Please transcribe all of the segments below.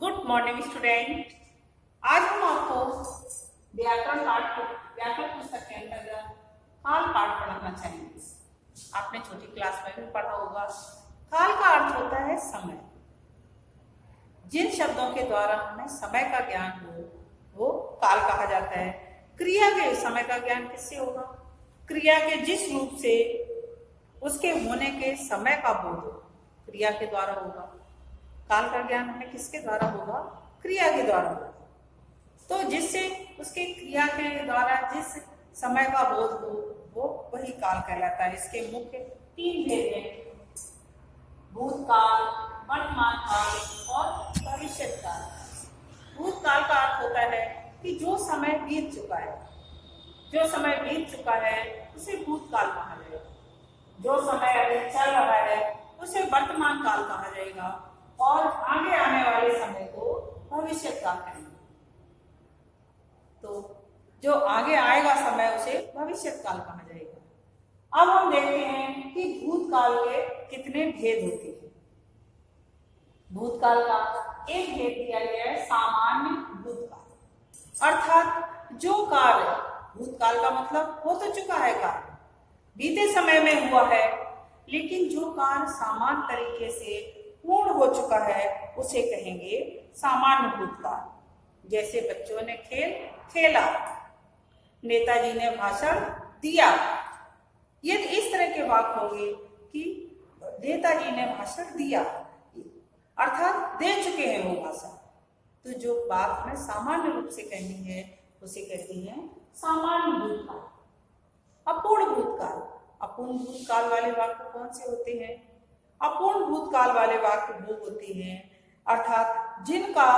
Good morning student. आज हम आपको व्याकरण पुस्तक के अंतर्गत काल पाठ पढ़ाना चाहेंगे। आपने छोटी क्लास में भी पढ़ा होगा। काल का अर्थ होता है समय। जिन शब्दों के द्वारा हमें समय का ज्ञान हो वो काल कहा जाता है। क्रिया के समय का ज्ञान किससे होगा? क्रिया के जिस रूप से उसके होने के समय का बोध हो, क्रिया के द्वारा होगा। काल का ज्ञान हमें किसके द्वारा होगा? क्रिया के द्वारा होगा। तो जिससे उसके क्रिया के द्वारा जिस समय का बोध हो वो वही काल कहलाता है। इसके मुख्य 3 भेद हैं: भूतकाल, वर्तमान काल और भविष्यत काल। भूतकाल का अर्थ होता है कि जो समय बीत चुका है, जो समय बीत चुका है उसे भूतकाल कहा जाएगा। जो समय अभी चल रहा है उसे वर्तमान काल कहा जाएगा और आगे आने वाले समय को भविष्य काल कहेंगे। तो जो आगे आएगा समय उसे भविष्य काल कहा जाएगा। अब हम देखते हैं कि भूतकाल के कितने भेद होते हैं। भूतकाल का एक भेद दिया गया है, सामान्य भूतकाल। अर्थात जो कार्य, भूतकाल का मतलब हो तो चुका है कार्य, बीते समय में हुआ है, लेकिन जो कार्य सामान्य तरीके से पूर्ण हो चुका है उसे कहेंगे सामान्य भूतकाल। जैसे बच्चों ने खेल खेला, नेताजी ने भाषण दिया। यदि इस तरह के वाक्य होंगे कि नेताजी ने भाषण दिया अर्थात दे चुके हैं वो भाषण, तो जो बात हमें सामान्य रूप से कहनी है उसे कहती है सामान्य भूतकाल। अपूर्ण भूतकाल, अपूर्ण भूतकाल वाले वाक्य कौन से होते हैं? अपूर्ण भूतकाल वाले वाक्य वो होते हैं अर्थात जिनका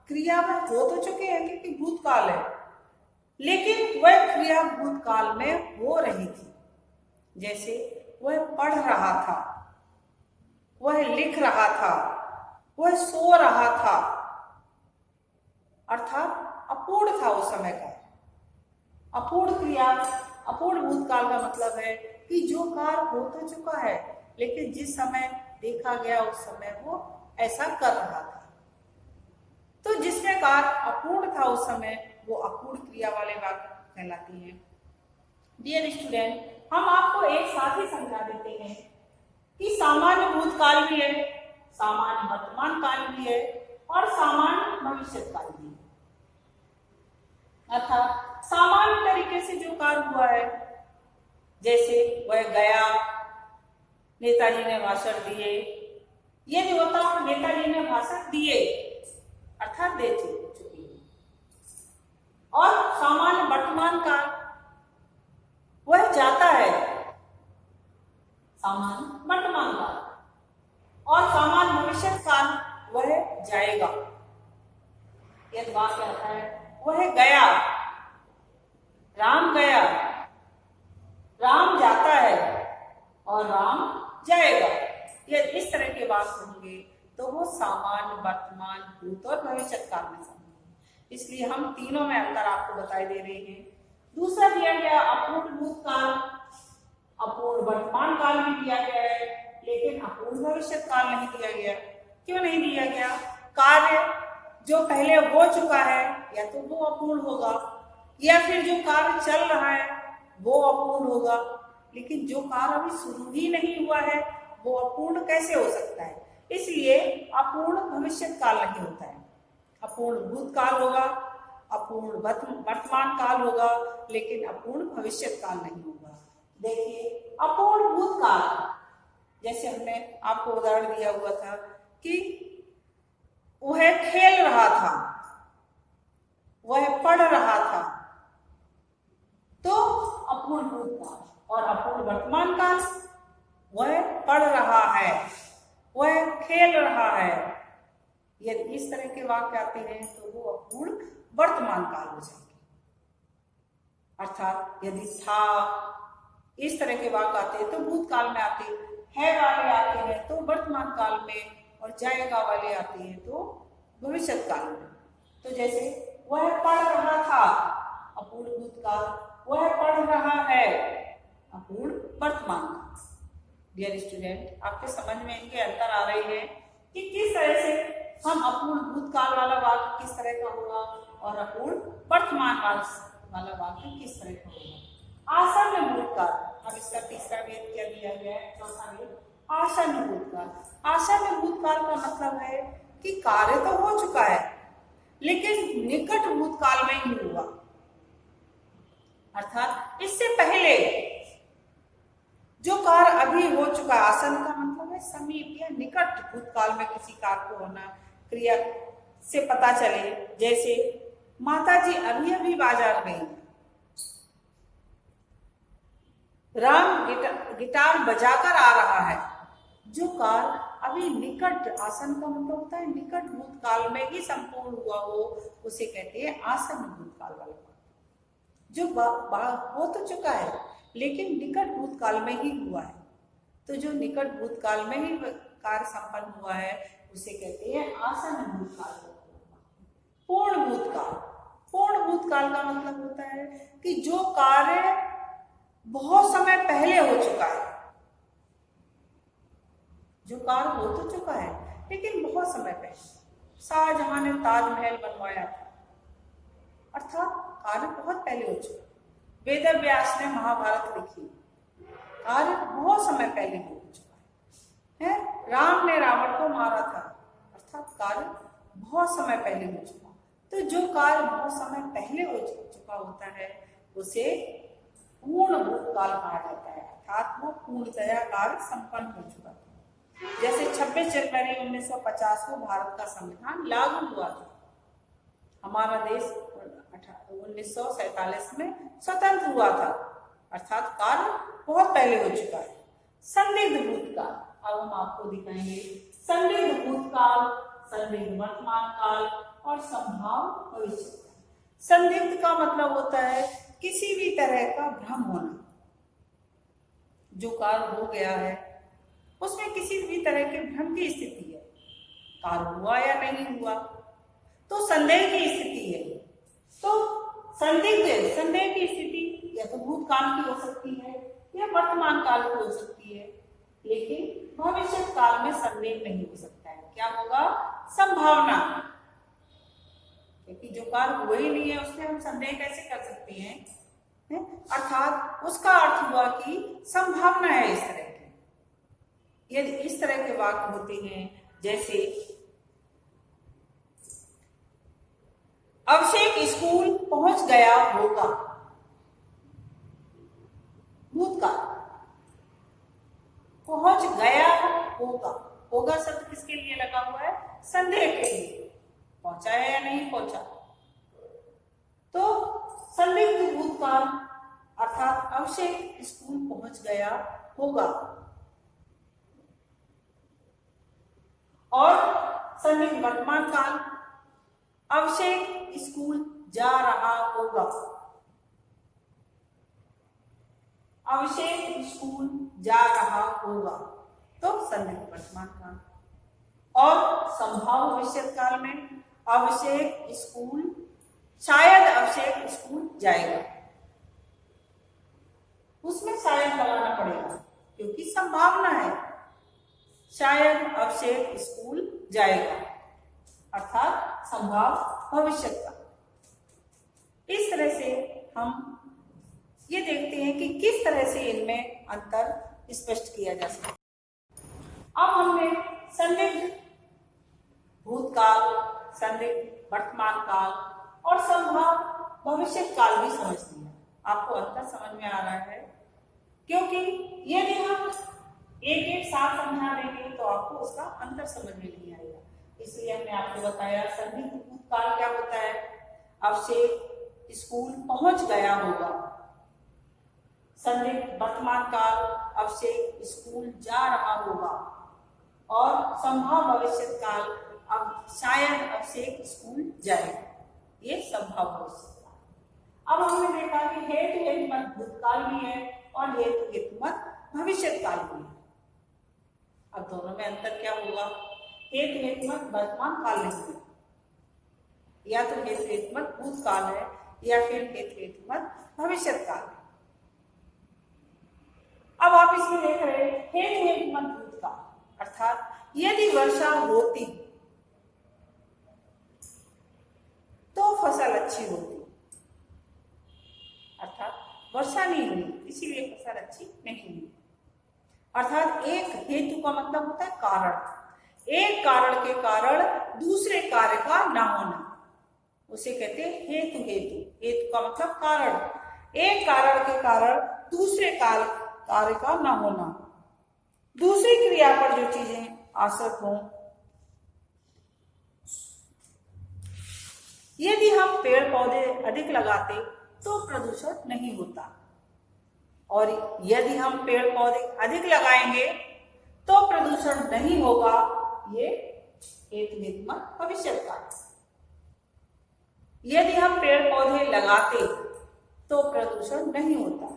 क्रिया में हो तो चुके हैं क्योंकि भूतकाल है, लेकिन वह क्रिया भूतकाल में हो रही थी। जैसे वह पढ़ रहा था, वह लिख रहा था, वह सो रहा था, अर्थात अपूर्ण था उस समय का। अपूर्ण क्रिया, अपूर्ण भूतकाल का मतलब है कि जो कार्य हो तो चुका है लेकिन जिस समय देखा गया उस समय वो ऐसा कर रहा था। तो जिसमें कार्य अपूर्ण था उस समय वो अपूर्ण क्रिया वाले वाक्य कहलाती हैं। डियर स्टूडेंट, हम आपको एक साथ ही समझा देते हैं कि सामान्य भूतकाल भी है, सामान्य वर्तमान काल भी है और सामान्य भविष्य काल भी है। अर्थात सामान्य तरीके से जो कार्य हुआ है, जैसे वह गया, नेताजी ने भाषण दिए, यदि होता नेताजी ने भाषण दिए अर्थात दे चुकी है। और सामान्य वर्तमान काल वह जाता है, सामान्य वर्तमान काल। और सामान्य भविष्य काल वह जाएगा। यदि वाक्य आता है वह गया, राम गया, राम जाता है और राम जाएगा। यदि इस तरह के बात होंगे तो वो सामान्य, वर्तमान, भूत और भविष्य काल में समझेंगे। इसलिए हम तीनों में अंतर आपको बताई दे रहे हैं। दूसरा दिया गया अपूर्ण भूतकाल, अपूर्ण वर्तमान काल भी दिया गया है लेकिन अपूर्ण भविष्य काल नहीं दिया गया। क्यों नहीं दिया गया? कार्य जो पहले हो चुका है या तो वो अपूर्ण होगा या फिर जो कार्य चल रहा है वो अपूर्ण होगा, लेकिन जो कार्य अभी शुरू ही नहीं हुआ है वो अपूर्ण कैसे हो सकता है? इसलिए अपूर्ण भविष्य काल नहीं होता है। अपूर्ण भूतकाल होगा, अपूर्ण वर्तमान काल होगा, लेकिन अपूर्ण भविष्य काल नहीं होगा। देखिए, अपूर्ण भूतकाल जैसे हमने आपको उदाहरण दिया हुआ था कि वह खेल रहा था, वह पढ़ रहा था, तो अपूर्ण भूतकाल। और अपूर्ण वर्तमान काल वह पढ़ रहा है, वह खेल रहा है। यदि इस तरह के वाक्य आते हैं तो वो अपूर्ण वर्तमान काल हो जाएंगे। अर्थात यदि था, इस तरह के वाक्य आते हैं तो भूतकाल में आते, है वाले आते हैं तो वर्तमान काल में, और जाएगा वाले आते हैं तो भविष्य काल में। तो जैसे वह पढ़ रहा था, अपूर्ण भूतकाल, वह पढ़ रहा है, अपूर्ण वर्तमान काल। डियर स्टूडेंट, आपके समझ में इनके अंतर आ रहे हैं कि किस तरह से हम अपूर्ण भूतकाल वाला वाक्य किस तरह का होगा और अपूर्ण वर्तमान वाला वाक्य किस तरह का होगा। आसन्न भूतकाल, अब इसका तीसरा भेद क्या दिया गया है, चौथा भेद आसन्न भूतकाल। आसन्न भूतकाल का मतलब है कि कार्य तो हो चुका है लेकिन निकट भूतकाल में ही हुआ, अर्थात इससे पहले जो कार्य अभी हो चुका है। आसन्न का मतलब है समीप या निकट भूतकाल में किसी कार्य को होना, क्रिया से पता चले। जैसे माता जी अभी अभी बाजार गई, राम गिटार बजाकर आ रहा है। जो कार्य अभी निकट, आसन्न का मतलब होता है निकट भूतकाल में ही संपूर्ण हुआ हो, उसे कहते हैं आसन्न भूतकाल वाला। जो हो तो चुका है लेकिन निकट भूतकाल में ही हुआ है, तो जो निकट भूतकाल में ही कार्य संपन्न हुआ है उसे कहते हैं आसन्न भूतकाल। पूर्ण भूतकाल, पूर्ण भूतकाल का मतलब होता है कि जो कार्य बहुत समय पहले हो चुका है, जो कार्य हो तो चुका है लेकिन बहुत समय पहले। शाहजहां ने ताजमहल बनवाया था, अर्थात कार्य बहुत पहले हो चुका। वेद व्यास ने महाभारत लिखी, कार्य बहुत समय पहले हो चुका है। राम ने रावण को मारा था, अर्थात कार्य बहुत समय पहले हो चुका। तो जो कार्य बहुत समय पहले हो चुका होता है उसे पूर्ण भूतकाल कहा जाता है, अर्थात वो पूर्णतया कार्य संपन्न हो चुका था। जैसे 26 जनवरी 1950 को भारत का संविधान लागू हुआ था। हमारा देश 1947 में स्वतंत्र हुआ था, अर्थात कार्य बहुत पहले हो चुका है। संदिग्ध भूतकाल, अब हम आपको दिखाएंगे संदिग्ध भूतकाल, संदिग्ध वर्तमान काल और संभाव भविष्य। संदिग्ध का मतलब होता है किसी भी तरह का भ्रम होना। जो कार्य हो गया है उसमें किसी भी तरह के भ्रम की स्थिति है, कार्य हुआ या नहीं हुआ, तो संदेह की स्थिति है। तो संदेह की स्थिति या तो भूतकाल की हो सकती है या वर्तमान काल की हो सकती है, लेकिन भविष्य काल में संदेह नहीं हो सकता है। क्या होगा, संभावना, क्योंकि जो कार्य हुआ ही नहीं है उसमें हम संदेह कैसे कर सकते हैं। अर्थात उसका अर्थ हुआ कि संभावना है इस तरह की। यदि इस तरह के वाक्य होते हैं जैसे अभिषेक स्कूल पहुंच गया होगा, भूतकाल, पहुंच गया होगा, होगा शब्द किसके लिए लगा हुआ है, संदेह के लिए, पहुंचा है या नहीं पहुंचा। तो संदिग्ध भूतकाल अर्थात अभिषेक स्कूल पहुंच गया होगा, और संदिग्ध वर्तमान काल अभिषेक स्कूल जा रहा होगा, अभिषेक स्कूल जा रहा होगा, तो संदिग्ध वर्तमान काल। और संभाव भविष्य काल में अभिषेक स्कूल, शायद अभिषेक स्कूल जाएगा, उसमें शायद लगाना पड़ेगा क्योंकि संभावना है, शायद अभिषेक स्कूल जाएगा, अर्थात संभाव भविष्य का। इस तरह से हम ये देखते हैं कि किस तरह से इनमें अंतर स्पष्ट किया जा सकता है। अब हमने संदिग्ध भूतकाल, संदिग्ध वर्तमान काल और संभाव भविष्य काल भी समझ लिया। आपको अंतर समझ में आ रहा है, क्योंकि यदि हम एक एक साथ समझा देंगे तो आपको उसका अंतर समझ में नहीं आएगा। इसलिए हमने आपको बताया संदिग्ध भूतकाल क्या होता है, अभिषेक स्कूल पहुंच गया होगा। संदिग्ध वर्तमान काल अभिषेक स्कूल जा रहा होगा, और संभाव भविष्य काल अब शायद अभिषेक स्कूल जाएगा। ये संभाव भविष्य काल। अब हमने देखा कि हेतु हेतुमत भूतकाल भी है और हेतु हेतुमत भविष्य काल भी है। अब दोनों में अंतर क्या होगा, हेतु हेतुमत वर्तमान काल नहीं है, या तो हेतु हेतुमत भूतकाल है या फिर हेतु हेतुमत भविष्य काल है। अब आप इसमें देख रहे हैं हेतु हेतुमत भूतकाल, अर्थात यदि वर्षा होती वर्षा नहीं हुई इसीलिए फसल अच्छी नहीं हुई। अर्थात एक हेतु का मतलब होता है कारण। एक कारण के कारण दूसरे कार्य का ना होना उसे कहते हैं हेतु। हेतु का मतलब कारण। एक कारण के कारण दूसरे कार्य का ना होना। दूसरी क्रिया पर जो चीजें आश्रित हों, यदि हम पेड़ पौधे अधिक लगाते तो प्रदूषण नहीं होता, और यदि हम पेड़ पौधे अधिक लगाएंगे तो प्रदूषण नहीं होगा। ये हेतुनिर्मत भविष्यवाणी। यदि हम पेड़ पौधे लगाते तो प्रदूषण नहीं होता,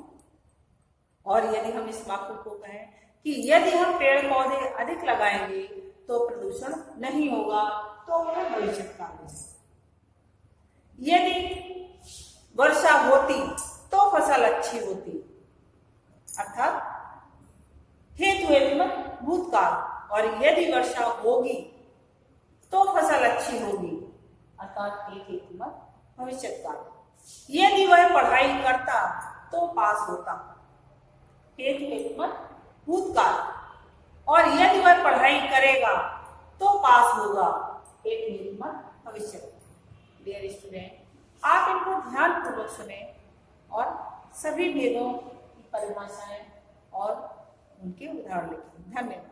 और यदि हम इस वाक्य को कहें कि यदि हम पेड़ पौधे अधिक लगाएंगे तो प्रदूषण नहीं होगा, तो वह भविष्यवाणी है। यदि वर्षा होती तो फसल अच्छी होती, अर्थात हेतुनिर्मत भूतकाल, और यदि वर्षा होगी तो फसल अच्छी होगी, अर्थात एक हेतुनिर्मत भविष्यकाल। यदि वह पढ़ाई करता तो पास होता, हेतुनिर्मत भूतकाल, और यदि वह पढ़ाई करेगा तो पास होगा, हेतुनिर्मत भविष्यकाल। डियर स्टूडेंट, आप इनको ध्यानपूर्वक सुने और सभी भेदों की परिभाषाएं और उनके उदाहरण लिखें। धन्यवाद।